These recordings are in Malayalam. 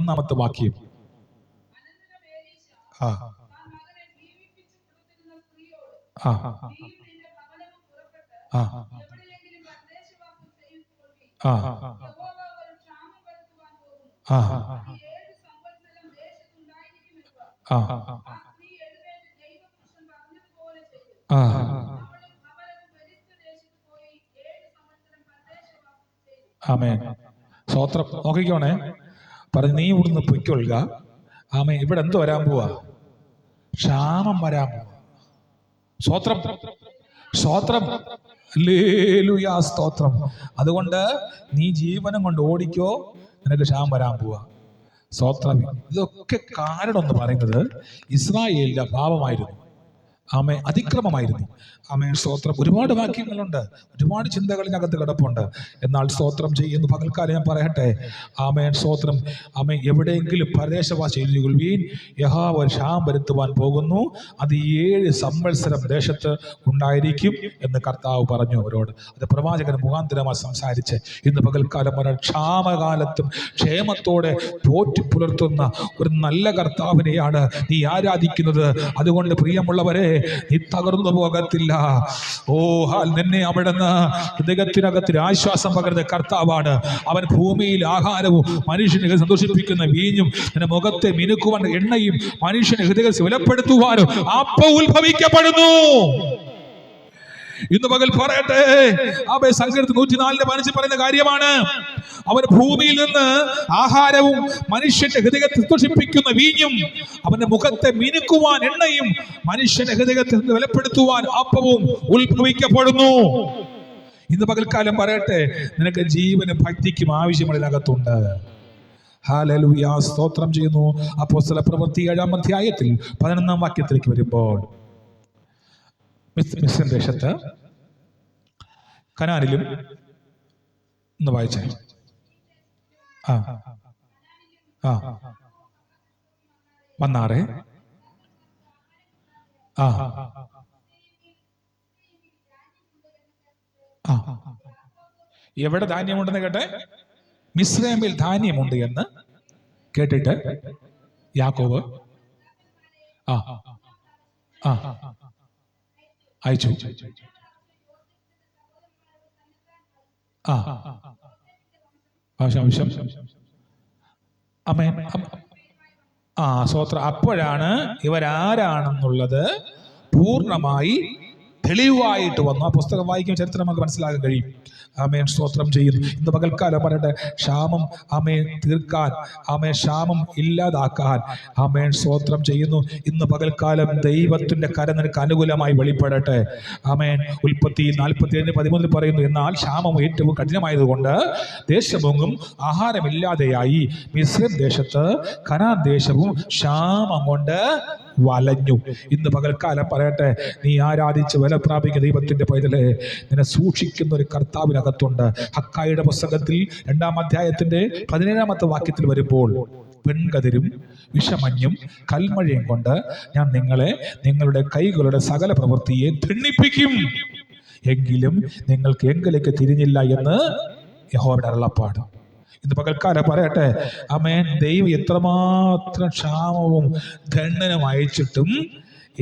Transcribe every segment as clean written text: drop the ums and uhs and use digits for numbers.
1 വാക്യം. ആ ആ ആ ആ ആ ആ ആമേൻ. സ്തോത്രം. നോക്കിക്കോണേ, പറഞ്ഞു നീ ഇവിടുന്ന് പൊയ്ക്കൊള്ളുക. ആമേൻ. ഇവിടെ എന്ത് വരാൻ പോവാ? ക്ഷാമം വരാൻ പോവാ. സ്തോത്രം, സ്തോത്രം, ഹല്ലേലൂയ, സ്തോത്രം. അതുകൊണ്ട് നീ ജീവനം കൊണ്ട് ഓടിക്കോ, നിനക്ക് ക്ഷാമം വരാൻ പോവാ. സ്തോത്രം. ഇതൊക്കെ കാരണം എന്ന് പറയുന്നത് ഇസ്രായേലിന്റെ പാപമായിരുന്നു. ആമേ, അതിക്രമമായിരുന്നു. ആമേ, സ്തോത്രം. ഒരുപാട് വാക്യങ്ങളുണ്ട്, ഒരുപാട് ചിന്തകളിനകത്ത് കിടപ്പുണ്ട്. എന്നാൽ സ്തോത്രം ചെയ്യുന്ന പകൽക്കാലം ഞാൻ പറയട്ടെ, ആമേൻ, സ്തോത്രം. ആമേ, എവിടെയെങ്കിലും പരദേശവാസി എഴുതിക്കൊള്ളുവീൻ, യഹോവ ഒരു ക്ഷാമം വരുത്തുവാൻ പോകുന്നു, അത് 7 സംവത്സരം ദേശത്ത് ഉണ്ടായിരിക്കും എന്ന് കർത്താവ് പറഞ്ഞു അവരോട്. അത് പ്രവാചകൻ മുഖാന്തരമായി സംസാരിച്ച് ഇന്ന് പകൽക്കാലം പറയാൻ, ക്ഷാമകാലത്തും ക്ഷേമത്തോടെ പോറ്റി പുലർത്തുന്ന ഒരു നല്ല കർത്താവിനെയാണ് നീ ആരാധിക്കുന്നത്. അതുകൊണ്ട് പ്രിയമുള്ളവരെ, നീ തകർന്നു പോകത്തില്ല. ഓ നിന്നെ അവിടുന്ന് ഹൃദയത്തിനകത്തിൽ ആശ്വാസം പകരുന്ന കർത്താവാണ്. അവൻ ഭൂമിയിൽ ആഹാരവും മനുഷ്യനെ സന്തോഷിപ്പിക്കുന്ന വീഞ്ഞും നിന്റെ മുഖത്തെ മിനുക്കുവാൻ എണ്ണയും മനുഷ്യനെ ഹൃദയത്തിൽ വിലപ്പെടുത്തുവാനും അപ്പം ഉത്ഭവിക്കപ്പെടുന്നു. ഇന്ന് പകൽ പറയട്ടെ, സങ്കീർത്തനം 104:15 പറയുന്ന കാര്യമാണ്. അവൻ ഭൂമിയിൽ നിന്ന് ആഹാരവും മനുഷ്യന്റെ ഹൃദയത്തെ സന്തോഷിപ്പിക്കുന്ന വീഞ്ഞും അവന്റെ മുഖത്തെ മിനുക്കുവാൻ എണ്ണയും മനുഷ്യന്റെ ഹൃദയത്തെ വിലപ്പെടുത്തുവാൻ അപ്പവും ഉത്ഭവിക്കപ്പെടുന്നു. ഇന്ന് പകൽക്കാലം പറയട്ടെ, നിനക്ക് ജീവനും ഭക്തിക്കും ആവശ്യമുള്ളതിനകത്തുണ്ട്. ഹല്ലേലൂയ, സ്തോത്രം ചെയ്യുന്നു. അപ്പോസ്തല പ്രവൃത്തി 7-ാം അധ്യായത്തിൽ 11-ാം വാക്യത്തിലേക്ക് വരുമ്പോൾ, മിസ്രൈം ദേശത്ത് കനാനിലും ഒന്ന് വായിച്ചേ. ആ ആ വന്നാറേ. ആ ആ എവിടെ ധാന്യമുണ്ടെന്ന് കേട്ടെ? മിസ്രൈമിൽ ധാന്യമുണ്ട് എന്ന് കേട്ടിട്ട് യാക്കോബ് ആ ആ അയച്ചു. ആ ആവശ്യം. അമേൻ. ആ സ്തോത്രം. അപ്പോഴാണ് ഇവരാരാണെന്നുള്ളത് പൂർണ്ണമായി തെളിവായിട്ട് വന്നു. ആ പുസ്തകം വായിക്കും ചരിത്രം നമുക്ക് മനസ്സിലാക്കാൻ കഴിയും. ആമേൻ, സ്തോത്രം ചെയ്യുന്നു. ഇന്ന് പകൽക്കാലം പറയട്ടെ, ക്ഷാമം ആമേൻ തീർക്കാൻ, ആമേൻ ക്ഷാമം ഇല്ലാതാക്കാൻ, ആമേൻ, സ്തോത്രം ചെയ്യുന്നു. ഇന്ന് പകൽക്കാലം ദൈവത്തിന്റെ കരം നിനക്ക് അനുകൂലമായി വെളിപ്പെടട്ടെ. ആമേൻ. ഉൽപ്പത്തി 47:13 പറയുന്നു, എന്നാൽ ക്ഷാമം ഏറ്റവും കഠിനമായതുകൊണ്ട് ദേശമെങ്ങും ആഹാരമില്ലാതെയായി. മിസ്രൈം ദേശത്ത് കനാൻ ദേശവും ക്ഷാമം കൊണ്ട് വലഞ്ഞു. ഇന്ന് പകൽക്കാലം പറയട്ടെ, നീ ആരാധിച്ച് വില പ്രാപിക്കുന്ന ദൈവത്തിന്റെ പൈതലെ, നിന്നെ സൂക്ഷിക്കുന്ന ഒരു കർത്താവിനകത്തുണ്ട്. ഹഗ്ഗായിയുടെ പുസ്തകത്തിൽ 2-ാം അധ്യായത്തിന്റെ 17-ാമത്തെ വാക്യത്തിൽ വരുമ്പോൾ, വെൺകതിരും വിഷമഞ്ഞും കൽമഴയും കൊണ്ട് ഞാൻ നിങ്ങളെ നിങ്ങളുടെ കൈകളുടെ സകല പ്രവൃത്തിയെ ധിന്നിപ്പിക്കും, എങ്കിലും നിങ്ങൾക്ക് എങ്കിലേക്ക് തിരിഞ്ഞില്ല എന്ന് യഹോവയുടെ അരുളപ്പാട്. ഇന്ന് പകൽക്കാലം പറയട്ടെ, ആമേൻ, ദൈവം എത്രമാത്രം ക്ഷാമവും ദണ്ഡനവും അയച്ചിട്ടും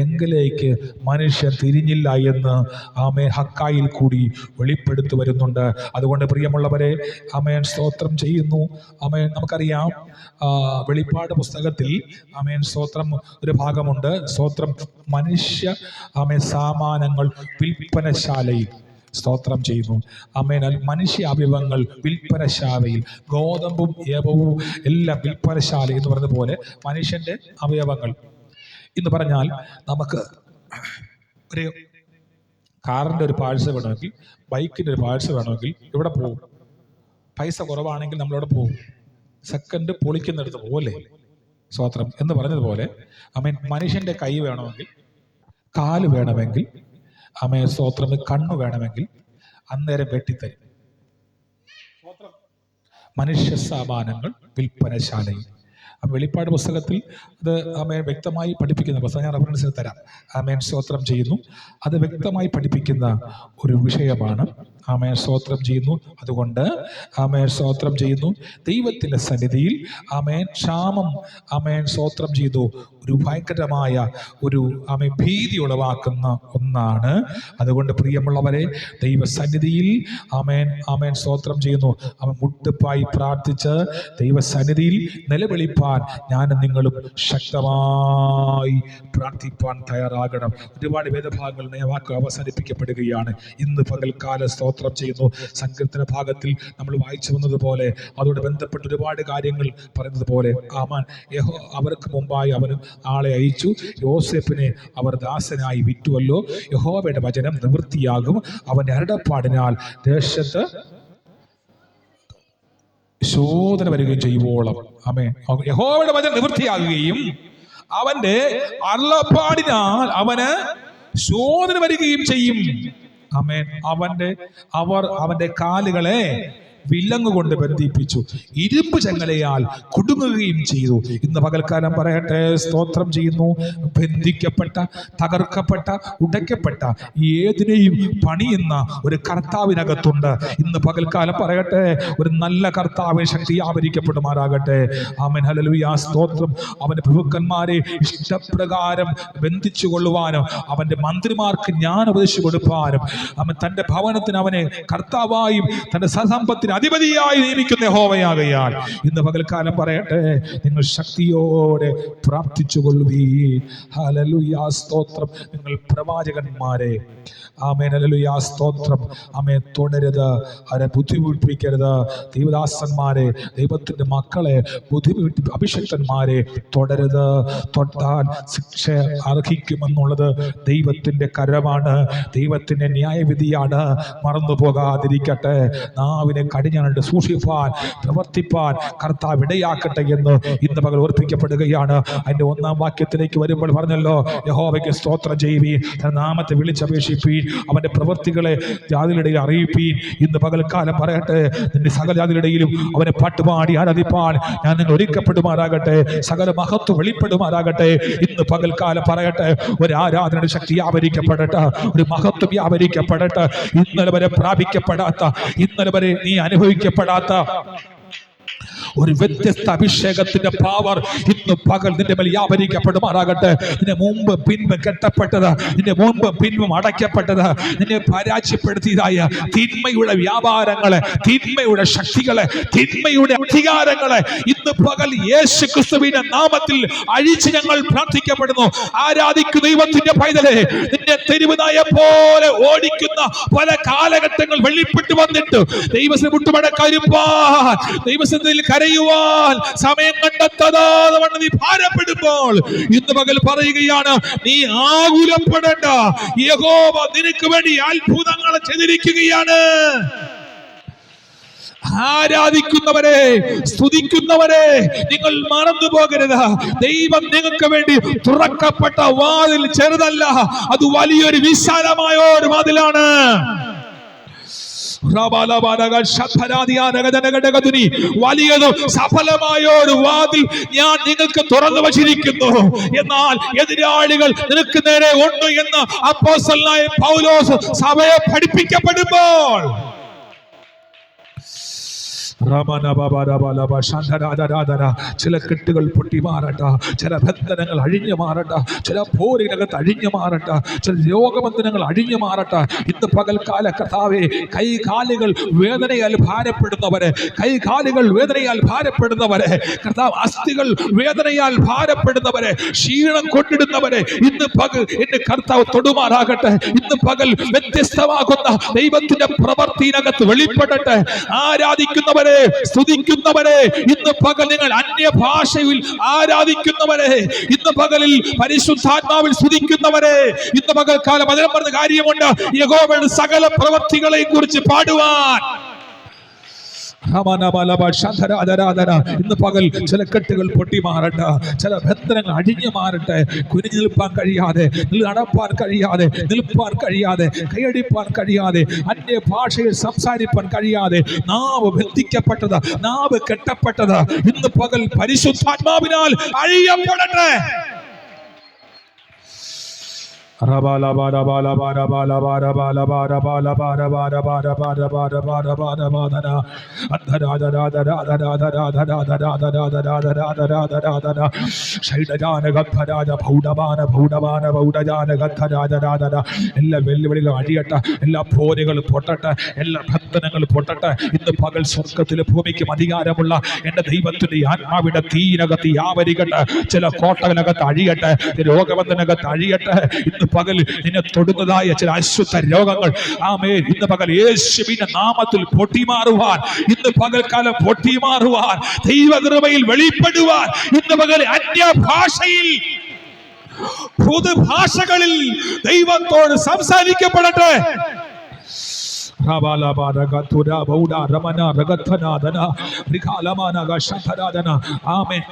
എങ്കിലേക്ക് മനുഷ്യൻ തിരിഞ്ഞില്ല എന്ന് ആമേൻ ഹഗ്ഗായിൽ കൂടി വെളിപ്പെടുത്തി വരുന്നുണ്ട്. അതുകൊണ്ട് പ്രിയമുള്ളവരെ, ആമേൻ, സ്തോത്രം ചെയ്യുന്നു. ആമേൻ. നമുക്കറിയാം, വെളിപ്പാട് പുസ്തകത്തിൽ ആമേൻ, സ്തോത്രം, ഒരു ഭാഗമുണ്ട്. സ്തോത്രം, മനുഷ്യ ആമേൻ സാമാനങ്ങൾ വിൽപ്പനശാലയിൽ, സ്തോത്രം ചെയ്യുന്നു. ആമേൻ. മനുഷ്യ അവയവങ്ങൾ വിൽപ്പനശാലയിൽ, ഗോതമ്പും ഏവവും എല്ലാം വിൽപ്പനശാല എന്ന് പറഞ്ഞ പോലെ മനുഷ്യന്റെ അവയവങ്ങൾ എന്ന് പറഞ്ഞാൽ, നമുക്ക് ഒരു കാറിന്റെ ഒരു പാഴ്സ് വേണമെങ്കിൽ, ബൈക്കിന്റെ ഒരു പാഴ്സ് വേണമെങ്കിൽ ഇവിടെ പോകും. പൈസ കുറവാണെങ്കിൽ നമ്മളവിടെ പോകും. സെക്കൻഡ് പൊളിക്കുന്നിടത്ത് പോകല്ലേ. സ്തോത്രം എന്ന് പറഞ്ഞതുപോലെ, ആമേൻ, മനുഷ്യന്റെ കൈ വേണമെങ്കിൽ, കാല് വേണമെങ്കിൽ, ആമേൻ, സ്തോത്രം, കണ്ണു വേണമെങ്കിൽ അന്നേരം വെട്ടിത്തരും. മനുഷ്യ സാമാനങ്ങൾ വിൽപ്പനശാലയിൽ. വെളിപ്പാട് പുസ്തകത്തിൽ അത് ആമേൻ വ്യക്തമായി പഠിപ്പിക്കുന്ന പുസ്തകം ഞാൻ റെഫറൻസിൽ തരാം. ആമേൻ, സ്തോത്രം ചെയ്യുന്നു. അത് വ്യക്തമായി പഠിപ്പിക്കുന്ന ഒരു വിഷയമാണ്. ആമേൻ, സ്തോത്രം ചെയ്യുന്നു. അതുകൊണ്ട് ആമേൻ, സ്തോത്രം ചെയ്യുന്നു. ദൈവത്തിന്റെ സന്നിധിയിൽ ആമേൻ ക്ഷാമം ആമേൻ സ്തോത്രം ചെയ്തു ഒരു ഭയങ്കരമായ ഒരു ഭീതി ഉളവാക്കുന്ന ഒന്നാണ്. അതുകൊണ്ട് പ്രിയമുള്ളവരെ, ദൈവസന്നിധിയിൽ ആമേൻ ആമേൻ സ്തോത്രം ചെയ്യുന്നു. അവൻ മുട്ടുപ്പായി പ്രാർത്ഥിച്ച് ദൈവസന്നിധിയിൽ നിലവിളിപ്പാൻ ഞാനും നിങ്ങളും ശക്തമായി പ്രാർത്ഥിപ്പാൻ തയ്യാറാകണം. ഒരുപാട് വേദഭാഗങ്ങൾ വാക്ക് അവസാനിപ്പിക്കപ്പെടുകയാണ്. ഇന്ന് പകൽക്കാല സ്തോത്രം ചെയ്യുന്നു. സങ്കീർത്തന ഭാഗത്തിൽ നമ്മൾ വായിച്ചു വന്നതുപോലെ അതോട് ബന്ധപ്പെട്ട് ഒരുപാട് കാര്യങ്ങൾ പറയുന്നത് പോലെ അവർക്ക് മുമ്പായി അവന് ആളെ അയച്ചു. യോസേപ്പിനെ അവർ ദാസനായി വിറ്റുവല്ലോ. യഹോവയുടെ വചനം നിവൃത്തിയാകും. അവന്റെ അരുളപ്പാടിനാൽ ദേശത്ത് ശോധന വരികയും ചെയ്യുവോളം. ആമേൻ. യഹോവയുടെ വചനം നിവൃത്തിയാകുകയും അവന്റെ അരുളപ്പാടിനാൽ അവന് ശോധന വരികയും ചെയ്യും. ആമേൻ. അവന്റെ കാലുകളെ വിലങ്ങുകൊണ്ട് ബന്ധിപ്പിച്ചു, ഇരുമ്പ് ചങ്ങലയാൽ കുടുങ്ങുകയും ചെയ്തു. ഇന്ന് പകൽക്കാലം പറയട്ടെ, സ്തോത്രം ചെയ്യുന്നു. ബന്ധിക്കപ്പെട്ട, തകർക്കപ്പെട്ട, ഉടയ്ക്കപ്പെട്ട ഏതിനെയും പണിയുന്ന ഒരു കർത്താവിനകത്തുണ്ട്. ഇന്ന് പകൽക്കാലം പറയട്ടെ, ഒരു നല്ല കർത്താവിന് ശക്തി ആവരിക്കപ്പെടുമാറാകട്ടെ. ആമേൻ, ഹല്ലേലൂയ, സ്തോത്രം. അവന്റെ പ്രഭുക്കന്മാരെ ഇഷ്ടപ്രകാരം ബന്ധിച്ചു കൊള്ളുവാനും അവന്റെ മന്ത്രിമാർക്ക് ജ്ഞാനം ഉപദേശിച്ചു കൊടുപ്പാനും അവൻ തന്റെ ഭവനത്തിന് അവനെ കർത്താവായും തന്റെ സസമ്പത്തിന് അധിപതിയായി നിയമിക്കുന്ന യഹോവയാകയാൽ ഇന്ന് പകൽക്കാലം പറയട്ടെ, നിങ്ങൾ ശക്തിയോടെ പ്രാർത്ഥിച്ചു കൊള്ളുവീൻ. ഹല്ലേലൂയ, സ്തോത്രം. നിങ്ങൾ പ്രവാചകന്മാരെ ആമേൻ, ഹല്ലേലൂയ, സ്തോത്രം. ആമേൻ, തുടരുത്, അവരെ ബുദ്ധിമുട്ടിപ്പിക്കരുത്. ദൈവദാസന്മാരെ, ദൈവത്തിന്റെ മക്കളെ അഭിഷക്തന്മാരെ തുടരുത്. തൊട്ടാൽ ശിക്ഷ അർഹിക്കുമെന്നുള്ളത് ദൈവത്തിന്റെ കരമാണ്, ദൈവത്തിന്റെ ന്യായവിധിയാണ്. മറന്നു പോകാതിരിക്കട്ടെ. നാവിനെ കടിഞ്ഞാണ്ട് സൂക്ഷിപ്പാൻ, പ്രവർത്തിപ്പാൻ കർത്താവ് ഇടയാക്കട്ടെ എന്ന് ഇന്ന് പകൽ ഓർപ്പിക്കപ്പെടുകയാണ്. അതിന്റെ 1-ാം വാക്യത്തിലേക്ക് വരുമ്പോൾ പറഞ്ഞല്ലോ, യഹോവയ്ക്ക് സ്തോത്രം ചെയ്യുവീൻ, നാമത്തെ വിളിച്ചപേക്ഷിപ്പീൻ, അവന്റെ പ്രവൃത്തികളെ ജാതികളിടയിൽ അറിയിപ്പീൻ. ഇന്ന് പകൽക്കാലം പറയട്ടെ, നിന്റെ സകല ജാതികളിടയിലും അവനെ പാട്ടുപാടി ആരാധിപ്പാൻ ഞാൻ നിങ്ങൾ ഒരുക്കപ്പെടുമാറാകട്ടെ. സകല മഹത്വം വെളിപ്പെടുമാറാകട്ടെ. ഇന്ന് പകൽക്കാലം പറയട്ടെ, ഒരു ആരാധനയുടെ ശക്തി വ്യാപരിക്കപ്പെടട്ടെ, ഒരു മഹത്വം വ്യാപരിക്കപ്പെടട്ടെ. ഇന്നലെ വരെ പ്രാപിക്കപ്പെടാത്ത, ഇന്നലെ വരെ നീ അനുഭവിക്കപ്പെടാത്ത ഒരു വ്യത്യസ്ത അഭിഷേകത്തിന്റെ പവർ ഇന്ന് പകൽ നിന്റെ മേൽ വ്യാപരിക്കപ്പെടുമാറാകട്ടെ. നിന്നെ മുമ്പ് പിൻപും കെട്ടപ്പെട്ടത്, നിന്നെ മുമ്പ് പിൻപും അടയ്ക്കപ്പെട്ടത്, നിന്നെ പരാജയപ്പെടുത്തിയതായ തിന്മയുടെ വ്യാപാരങ്ങളെ, തിന്മയുടെ ശക്തികളെ, തിന്മയുടെ അധികാരങ്ങളെ ഇന്ന് പകൽ യേശു ക്രിസ്തുവിന്റെ നാമത്തിൽ അഴിച്ച് ഞങ്ങൾ പ്രാർത്ഥിക്കപ്പെടുന്നു. ആരാധിക്കുന്ന ദൈവത്തിന്റെ പൈതലേ, നിന്നെ തെരുവുനായെ പോലെ ഓടിക്കുന്ന പല കാലഘട്ടങ്ങൾ വെളിപ്പെട്ടു വന്നിട്ട് ദൈവത്തെ വിട്ടുമടക്കാതിരിപ്പാൻ, ദൈവത്തിൽ കരയുവാൻ സമയം കണ്ടെത്താതെ നീ ഭാരപ്പെടുമ്പോൾ ഇന്ന് പകൽ പറയുകയാണ്, നീ ആകുലപ്പെടേണ്ട. യഹോവ നിനക്ക് വേണ്ടി അത്ഭുതങ്ങൾ ചെയ്തിരിക്കുകയാണ്. ആരാധിക്കുന്നവരെ, സ്തുതിക്കുന്നവരെ, നിങ്ങൾ മറന്നു പോകരുത്. ദൈവം നിങ്ങൾക്ക് വേണ്ടി തുറക്കപ്പെട്ട വാതിൽ ചെറുതല്ല, അത് വലിയൊരു വിശാലമായ ഒരു വാതിലാണ്. വലിയതും സഫലമായ ഒരു വാതിൽ ഞാൻ നിങ്ങൾക്ക് തുറന്നു വച്ചിരിക്കുന്നു. എന്നാൽ എതിരാളികൾ നിനക്ക് നേരെ ഉണ്ട് എന്ന് അപ്പോസ്തലനായ പൗലോസ് സഭയെ പഠിപ്പിക്കപ്പെടുമ്പോൾ ചില കെട്ടുകൾ പൊട്ടി മാറട്ടെ, ചില ബന്ധനങ്ങൾ അഴിഞ്ഞു മാറട്ടെ, ചില പോരിനകത്ത് അഴിഞ്ഞു മാറട്ടെ, ചില രോഗബന്ധനങ്ങൾ അഴിഞ്ഞു മാറട്ടെ. ഇന്ന് പകൽക്കാല കർത്താവേ, കൈകാലുകൾ വേദനയാൽ ഭാരപ്പെടുന്നവരെ, കൈകാലുകൾ വേദനയാൽ ഭാരപ്പെടുന്നവരെ, കർത്താവ് അസ്ഥികൾ വേദനയാൽ ഭാരപ്പെടുന്നവരെ, ക്ഷീണം കൊണ്ടിടുന്നവരെ ഇന്ന് പകൽ എന്റെ കർത്താവ് തൊടുമാറാകട്ടെ. ഇന്ന് പകൽ വ്യത്യസ്തമാകുന്ന ദൈവത്തിന്റെ പ്രവൃത്തിനകത്ത് വെളിപ്പെടട്ടെ. ആരാധിക്കുന്നവരെ, സ്തുതിക്കുന്നവരെ, ഇന്ന് പകൽ നിങ്ങൾ അന്യഭാഷയിൽ ആരാധിക്കുന്നവരെ, ഇന്ന് പകലിൽ പരിശുദ്ധാത്മാവിൽ സ്തുതിക്കുന്നവരെ, ഇന്ന് പകൽക്കാലം അതിനെ പറഞ്ഞ കാര്യമുണ്ട്, യഹോവയുടെ സകല പ്രവൃത്തികളെയും കുറിച്ച് പാടുവാൻ. ഇന്ന് പകൽ ചില കെട്ടുകൾ പൊട്ടി മാറട്ടെ, ചില ബന്ധനങ്ങൾ അഴിഞ്ഞു മാറട്ടെ. കുനിഞ്ഞു നിൽപ്പാൻ കഴിയാതെ, നടപ്പാൻ കഴിയാതെ, നിൽപ്പാൻ കഴിയാതെ, കൈയടിപ്പാൻ കഴിയാതെ, അന്യ ഭാഷയിൽ സംസാരിപ്പാൻ കഴിയാതെ നാവ് ബന്ധിക്കപ്പെട്ടത്, നാവ് കെട്ടപ്പെട്ടത് ഇന്ന് പകൽ പരിശുദ്ധാത്മാവിനാൽ അഴിയപ്പെടട്ടെ. എല്ലാ വെല്ലുവിളികളും അഴിയട്ടെ, എല്ലാ പോരുകൾ പൊട്ടട്ടെ, എല്ലാ ബന്ധനങ്ങൾ പൊട്ടട്ടെ. ഇന്ന് പകൽ സ്വർഗത്തിലെ ഭൂമിക്കും അധികാരമുള്ള എന്റെ ദൈവത്തിന്റെ ആത്മാവിന്റെ തീനകത്ത് വ്യാപരിക്കട്ടെ. ചില കോട്ടകനകത്ത് അഴിയട്ടെ, രോഗബന്ധനകത്ത് അഴിയട്ടെ. ഇന്ന് പകൽ നിന്നെ തൊടുന്നതായ ചില അശുദ്ധ രോഗങ്ങൾ ആമേൻ ഇന്ന് പകൽ യേശുവിന്റെ നാമത്തിൽ പൊട്ടിമാറുവാൻ, ഇന്ന് പകൽക്കാലം പൊട്ടിമാറുവാൻ, ദൈവകൃപയിൽ വെളിപ്പെടുവാൻ, ഇന്ന് പകൽ അന്യഭാഷയിൽ പുതുഭാഷകളിൽ ദൈവത്തോട് സംസാരിക്കപ്പെടട്ടെ.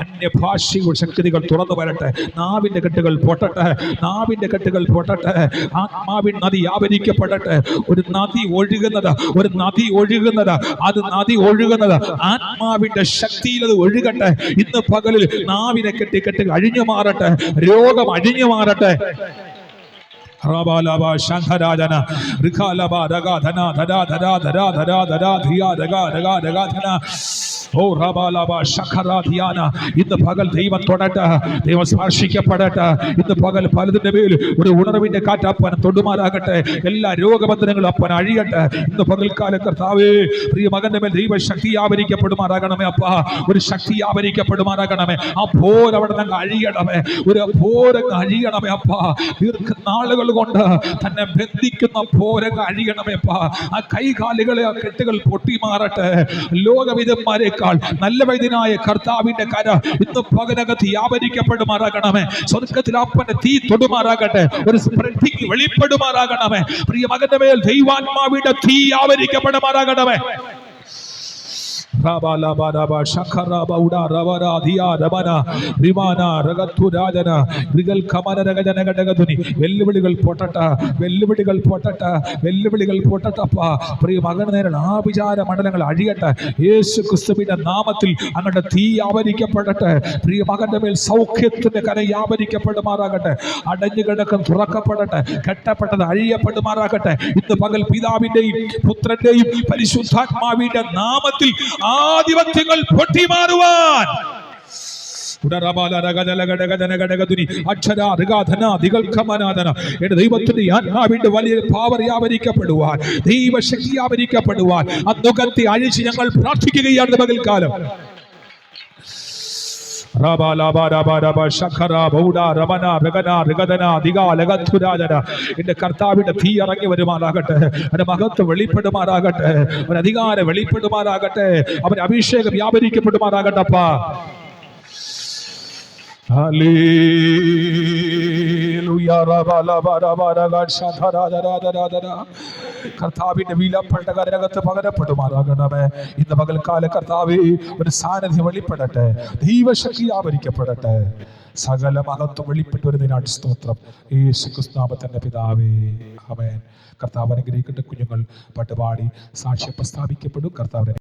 അന്യഭാഷയുടെ ശക്തികൾ തുറന്നു വരട്ടെ. നാവിന്റെ കെട്ടുകൾ പൊട്ടട്ടെ, നാവിന്റെ കെട്ടുകൾ പൊട്ടട്ടെ. ആത്മാവിൻ നദി വ്യാപരിക്കപ്പെടട്ടെ. ഒരു നദി ഒഴുകുന്നത്, ഒരു നദി ഒഴുകുന്നത്, അത് നദി ഒഴുകുന്നത് ആത്മാവിന്റെ ശക്തിയിൽ അത് ഒഴുകട്ടെ. ഇന്ന് പകലിൽ നാവിനെ കെട്ടുകൾ അഴിഞ്ഞു മാറട്ടെ, രോഗം അഴിഞ്ഞു മാറട്ടെ. Rabalaba Shankarajana, Rikalaba Ragadana, Dada, Oh Rabalaba Shakaradiana, in the Pagal Deva Tonata, they was Marshikapadata, in the Pagal Paladavil, with a Wunavita cut up and Todumaragate, Ella Rogabatangal up and Ariata, in the Pagal Kalakatawe, Primaganam Deva Shakti America Pudumaragana, with Shakti America Pudumaragana, a poor than Ariata, with a poor Ariana, തന്നെ ബന്ധിക്കുന്ന പോരക അഴിയണമേപ്പാ. ആ കൈകാലുകളെ ആ കെട്ടുകൾ പൊട്ടിമാറട്ടെ. ലോകവിധന്മാരെക്കാൾ നല്ല വൈദ്യനായ കർത്താവിന്റെ കര ഇന്ന് പകനകത്ത് വ്യാപരിക്കപ്പെടുമാറാകണമേ. സ്വർഗത്തിൽ അപ്പന്റെ തീ തൊടുമാറാകട്ടെ, ഒരു സ്പ്രെഡിംഗ് വെളിപ്പെടുമാറാകണമേ. പ്രിയ മകന്റെ മേൽ ദൈവാത്മാവിന്റെ തീ വ്യാപരിക്കപ്പെടുമാറാകണമേ. Rabalaba Shakara Bauda Ravara Dia Rabana Rimana Ragatu Rajana Rigal Kamana Ragadanagadatuni Vellivigal Potata Vellivigal Potata Vellivigal Potatapa Primagan and Abijara Mandangal Adiata Yes Kustabita Namatil and the Thi Avarika Potata Primaganamil Saukit to the Karayabarika Padamaragata Adajagadakan Raka Potata Katapata Aria Padamaragata in the Pagal Pidavide Putrade Parisuthat Mavida Namatil ആദിപത്യങ്ങൾ പൊട്ടിമാറുവാൻ ദൈവത്തിന്റെ ആത്മാവിന്റെ വലിയ പവർ വ്യാപരിക്കപ്പെടുവാൻ, ദൈവശക്തി വ്യാപരിക്കപ്പെടുവാൻ അന്നുകത്തി അഴിച്ച് ഞങ്ങൾ പ്രാർത്ഥിക്കുകയാണ് പകൽക്കാലം. എന്റെ കർത്താവിന്റെ തീ ഇറങ്ങി വരുമാറാകട്ടെ, അവന്റെ മഹത്വം വെളിപ്പെടുമാറാകട്ടെ, അവൻ അധികാരം വെളിപ്പെടുമാറാകട്ടെ, അവൻ അഭിഷേകം വ്യാപരിക്കപ്പെടുമാറാകട്ടെ. അപ്പാ കർത്താവിന്റെ വിലപ്പെട്ട കരകത്ത് പകരപ്പെടുമാറാകണമേ. ഇന്ന് പകൽക്കാല കർത്താവേ ഒരു സാന്നിധ്യം വെളിപ്പെടട്ടെ, ദൈവശക്തി ആവരിക്കപ്പെടട്ടെ, സകല മഹത്വം വെളിപ്പെട്ടു വരുന്നതിനായിട്ട് സ്തോത്രം. യേശു ക്രിസ്തുനാമത്തിന്റെ പിതാവേ ആമേൻ. കർത്താവ് അനുഗ്രഹിക്കട്ടെ. കുഞ്ഞുങ്ങൾ പാട്ടുപാടി സാക്ഷ്യം പ്രസ്താവിക്കപ്പെടും. കർത്താവിനെ